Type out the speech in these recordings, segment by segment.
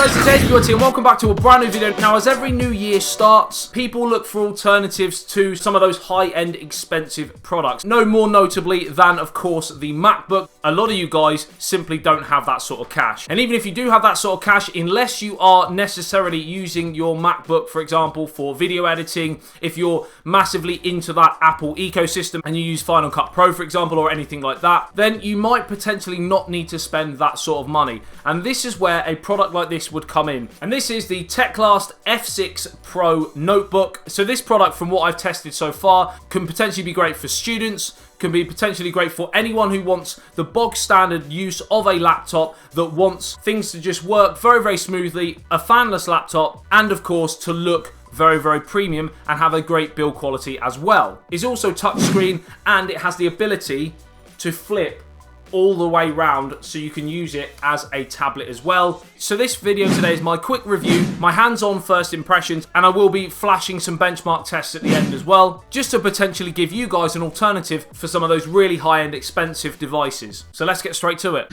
guys, it's ASBYT and welcome back to a brand new video. Now, as every new year starts, people look for alternatives to some of those high-end expensive products. No more notably than, of course, the MacBook. A lot of you guys simply don't have that sort of cash. And even if you do have that sort of cash, unless you are necessarily using your MacBook, for example, for video editing, if you're massively into that Apple ecosystem and you use Final Cut Pro, for example, or anything like that, then you might potentially not need to spend that sort of money. And this is where a product like this would come in. And this is the Teclast F6 Pro notebook. So this product, from what I've tested so far, can potentially be great for students, can be potentially great for anyone who wants the bog standard use of a laptop that wants things to just work very, very smoothly, a fanless laptop, and of course to look very, very premium and have a great build quality as well. It's also touchscreen and it has the ability to flip all the way round so you can use it as a tablet as well. So this video today is my quick review, my hands-on first impressions, and I will be flashing some benchmark tests at the end as well, just to potentially give you guys an alternative for some of those really high-end expensive devices. So let's get straight to it.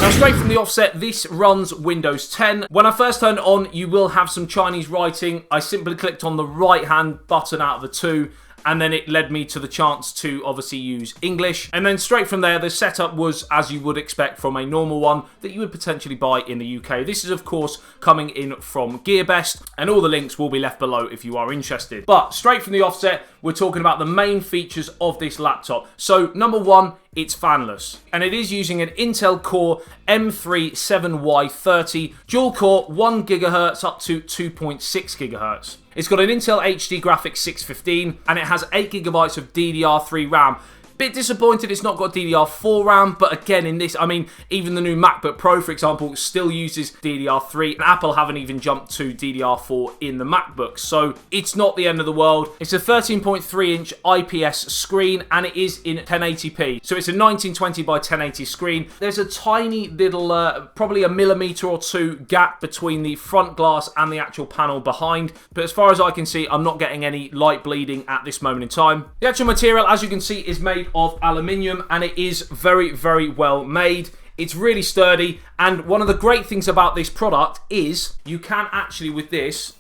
Now, straight from the offset, this runs Windows 10. When I first turned it on, you will have some Chinese writing. I simply clicked on the right-hand button out of the two, and then it led me to the chance to obviously use English. And then straight from there, the setup was as you would expect from a normal one that you would potentially buy in the UK. This is, of course, coming in from GearBest, and all the links will be left below if you are interested. But straight from the offset, we're talking about the main features of this laptop. So, number one, it's fanless, and it is using an Intel Core M3 7Y30 dual core 1 GHz up to 2.6 GHz. It's got an Intel HD Graphics 615 and it has 8 GB of DDR3 RAM. Bit disappointed it's not got DDR4 RAM, but again in this, I mean, even the new MacBook Pro, for example, still uses DDR3, and Apple haven't even jumped to DDR4 in the MacBook, so it's not the end of the world. It's a 13.3-inch IPS screen, and it is in 1080p, so it's a 1920 by 1080 screen. There's a tiny little, probably a millimeter or two gap between the front glass and the actual panel behind, but as far as I can see, I'm not getting any light bleeding at this moment in time. The actual material, as you can see, is made of aluminium, and it is very, very well made. It's really sturdy, and one of the great things about this product is you can actually, with this,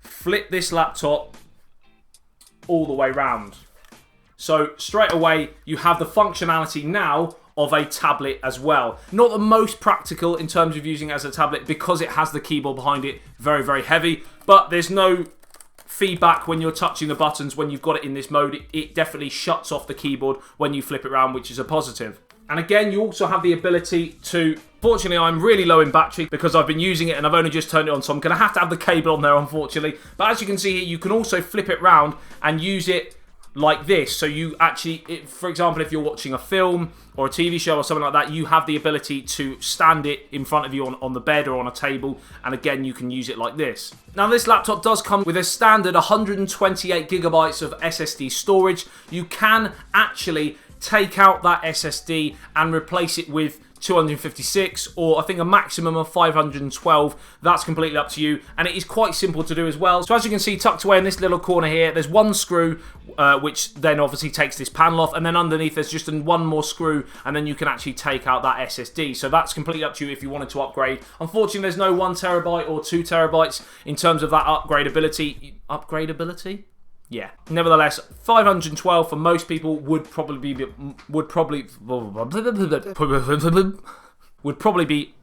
flip this laptop all the way round. So straight away you have the functionality now of a tablet as well. Not the most practical in terms of using it as a tablet because it has the keyboard behind it, very, very heavy, but there's no feedback when you're touching the buttons when you've got it in this mode. It definitely shuts off the keyboard when you flip it around, which is a positive. And again, you also have the ability to, fortunately I'm really low in battery because I've been using it and I've only just turned it on, so I'm going to have the cable on there, unfortunately. But as you can see here, you can also flip it round and use it like this. So you actually, for example, if you're watching a film or a TV show or something like that, you have the ability to stand it in front of you on the bed or on a table, and again you can use it like this. Now this laptop does come with a standard 128 GB of SSD storage. You can actually take out that SSD and replace it with 256, or I think a maximum of 512. That's completely up to you, and it is quite simple to do as well. So as you can see, tucked away in this little corner here, there's one screw which then obviously takes this panel off, and then underneath there's just one more screw, and then you can actually take out that SSD. So that's completely up to you if you wanted to upgrade. Unfortunately, there's no 1 TB or 2 TB in terms of that upgradability. Yeah. Nevertheless, 512 for most people would probably be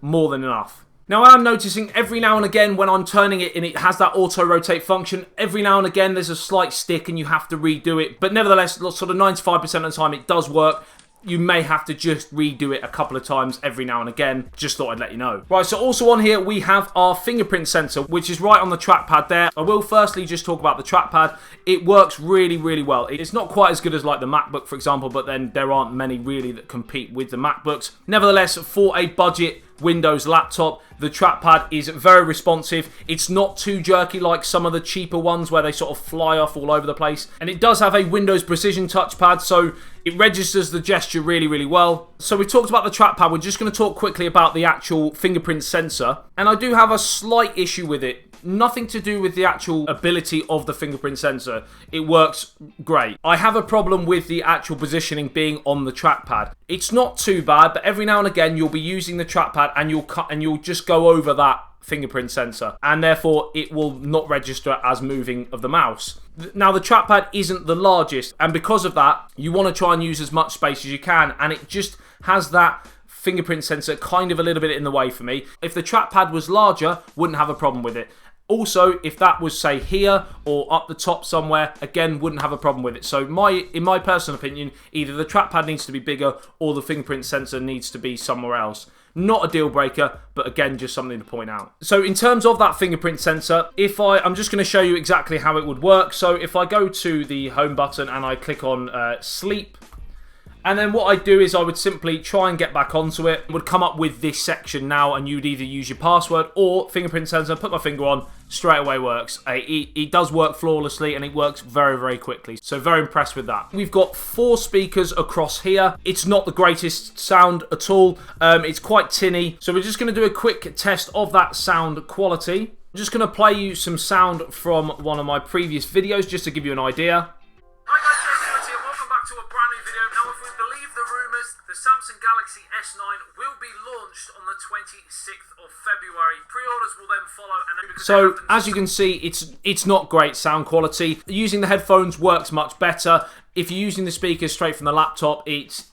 more than enough. Now, I'm noticing every now and again when I'm turning it and it has that auto rotate function, every now and again there's a slight stick and you have to redo it. But nevertheless, sort of 95% of the time it does work. You may have to just redo it a couple of times every now and again. Just thought I'd let you know. Right, so also on here we have our fingerprint sensor, which is right on the trackpad there. I will firstly just talk about the trackpad. It works really, really well. It's not quite as good as like the MacBook, for example, but then there aren't many really that compete with the MacBooks. Nevertheless, for a budget Windows laptop, the trackpad is very responsive. It's not too jerky like some of the cheaper ones where they sort of fly off all over the place. And it does have a Windows Precision touchpad, so it registers the gesture really, really well. So we talked about the trackpad. We're just going to talk quickly about the actual fingerprint sensor. And I do have a slight issue with it. Nothing to do with the actual ability of the fingerprint sensor. It works great. I have a problem with the actual positioning being on the trackpad. It's not too bad, but every now and again you'll be using the trackpad and you'll just go over that fingerprint sensor, and therefore it will not register as moving of the mouse. Now, the trackpad isn't the largest, and because of that, you want to try and use as much space as you can, and it just has that fingerprint sensor kind of a little bit in the way for me. If the trackpad was larger, wouldn't have a problem with it. Also, if that was, say, here or up the top somewhere, again, wouldn't have a problem with it. So in my personal opinion, either the trackpad needs to be bigger or the fingerprint sensor needs to be somewhere else. Not a deal breaker, but again, just something to point out. So in terms of that fingerprint sensor, I'm just going to show you exactly how it would work. So if I go to the home button and I click on sleep, and then what I do is I would simply try and get back onto it. It would come up with this section now, and you'd either use your password or fingerprint sensor, put my finger on, straight away works. It does work flawlessly, and it works very, very quickly. So very impressed with that. We've got 4 speakers across here. It's not the greatest sound at all. It's quite tinny. So we're just going to do a quick test of that sound quality. I'm just going to play you some sound from one of my previous videos just to give you an idea. Hi guys, ASBYT and welcome back to a brand new video. Now, if we believe the rumours, the Samsung Galaxy S9 will be launched on the 26th of February. Pre-orders will then follow. And then so, as you can see, it's not great sound quality. Using the headphones works much better. If you're using the speakers straight from the laptop, it's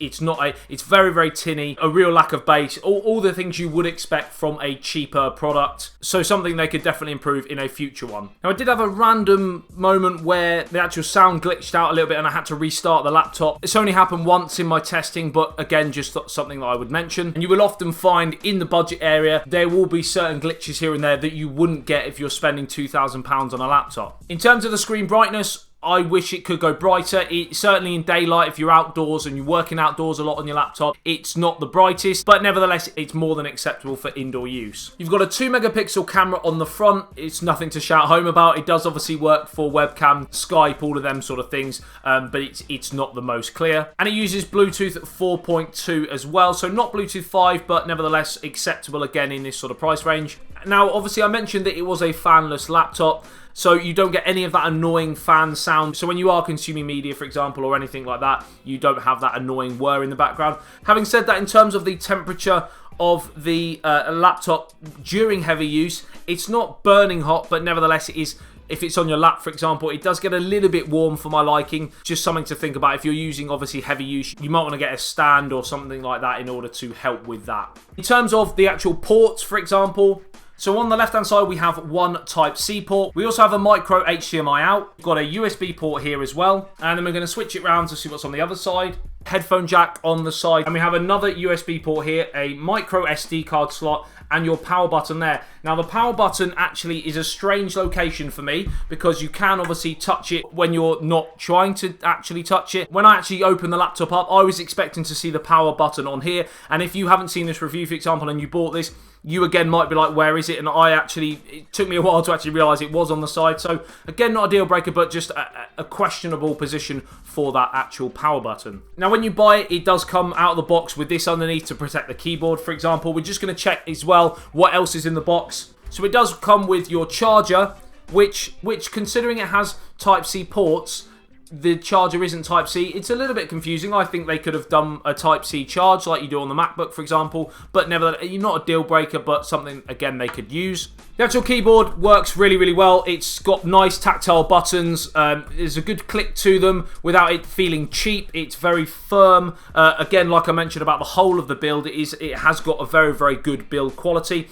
very, very tinny, a real lack of bass, all the things you would expect from a cheaper product. So something they could definitely improve in a future one. Now, I did have a random moment where the actual sound glitched out a little bit and I had to restart the laptop. It's only happened once in my testing, but again, just something that I would mention. And you will often find in the budget area, there will be certain glitches here and there that you wouldn't get if you're spending £2,000 on a laptop. In terms of the screen brightness, I wish it could go brighter. Certainly in daylight, if you're outdoors and you're working outdoors a lot on your laptop, it's not the brightest, but nevertheless, it's more than acceptable for indoor use. You've got a 2-megapixel camera on the front. It's nothing to shout home about. It does obviously work for webcam, Skype, all of them sort of things, but it's not the most clear. And it uses Bluetooth 4.2 as well, so not Bluetooth 5, but nevertheless acceptable again in this sort of price range. Now, obviously, I mentioned that it was a fanless laptop, so you don't get any of that annoying fan sound. So when you are consuming media, for example, or anything like that, you don't have that annoying whir in the background. Having said that, in terms of the temperature of the laptop during heavy use, it's not burning hot, but nevertheless, it is. If it's on your lap, for example, it does get a little bit warm for my liking. Just something to think about. If you're using, obviously, heavy use, you might want to get a stand or something like that in order to help with that. In terms of the actual ports, for example, so on the left-hand side, we have one Type-C port. We also have a micro HDMI out. We've got a USB port here as well. And then we're going to switch it around to see what's on the other side. Headphone jack on the side. And we have another USB port here, a micro SD card slot, and your power button there. Now, the power button actually is a strange location for me because you can obviously touch it when you're not trying to actually touch it. When I actually opened the laptop up, I was expecting to see the power button on here. And if you haven't seen this review, for example, and you bought this, you again might be like, where is it? And it took me a while to actually realise it was on the side. So again, not a deal breaker, but just a questionable position for that actual power button. Now, when you buy it, it does come out of the box with this underneath to protect the keyboard, for example. We're just going to check as well what else is in the box. So it does come with your charger, which considering it has Type-C ports, the charger isn't Type-C. It's a little bit confusing. I think they could have done a Type-C charge like you do on the MacBook, for example, but nevertheless, not a deal breaker, but something, again, they could use. The actual keyboard works really, really well. It's got nice tactile buttons. There's a good click to them without it feeling cheap. It's very firm. Again, like I mentioned about the whole of the build, it has got a very, very good build quality.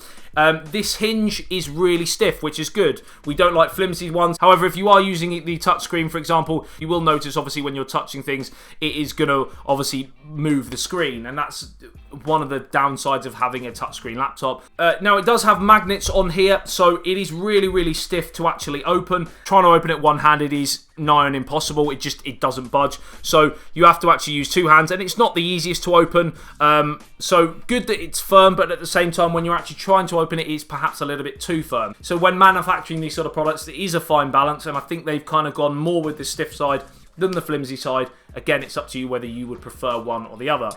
This hinge is really stiff, which is good. We don't like flimsy ones. However, if you are using the touchscreen, for example, you will notice, obviously, when you're touching things, it is going to, obviously, move the screen. And that's one of the downsides of having a touchscreen laptop. Now, it does have magnets on here, so it is really, really stiff to actually open. Trying to open it one-handed is nigh on impossible. It doesn't budge. So you have to actually use two hands, and it's not the easiest to open. So good that it's firm, but at the same time, when you're actually trying to open it, it's perhaps a little bit too firm. So when manufacturing these sort of products, it is a fine balance, and I think they've kind of gone more with the stiff side than the flimsy side. Again, it's up to you whether you would prefer one or the other.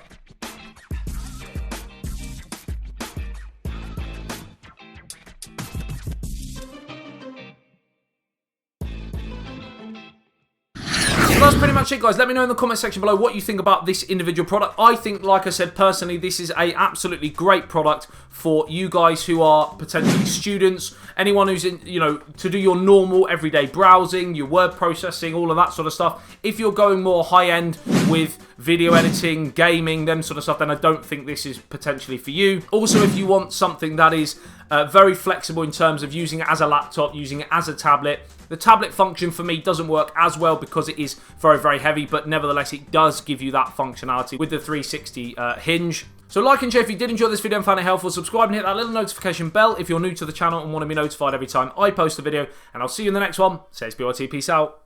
much it, guys. Let me know in the comment section below what you think about this individual product. I think, like I said, personally, this is a absolutely great product for you guys who are potentially students, anyone who's in, you know, to do your normal everyday browsing, your word processing, all of that sort of stuff. If you're going more high-end with video editing, gaming, them sort of stuff, then I don't think this is potentially for you. Also, if you want something that is very flexible in terms of using it as a laptop, using it as a tablet, the tablet function for me doesn't work as well because it is very, very heavy, but nevertheless, it does give you that functionality with the 360 hinge. So like and share if you did enjoy this video and found it helpful. Subscribe and hit that little notification bell if you're new to the channel and want to be notified every time I post a video. And I'll see you in the next one. ASBYT, peace out.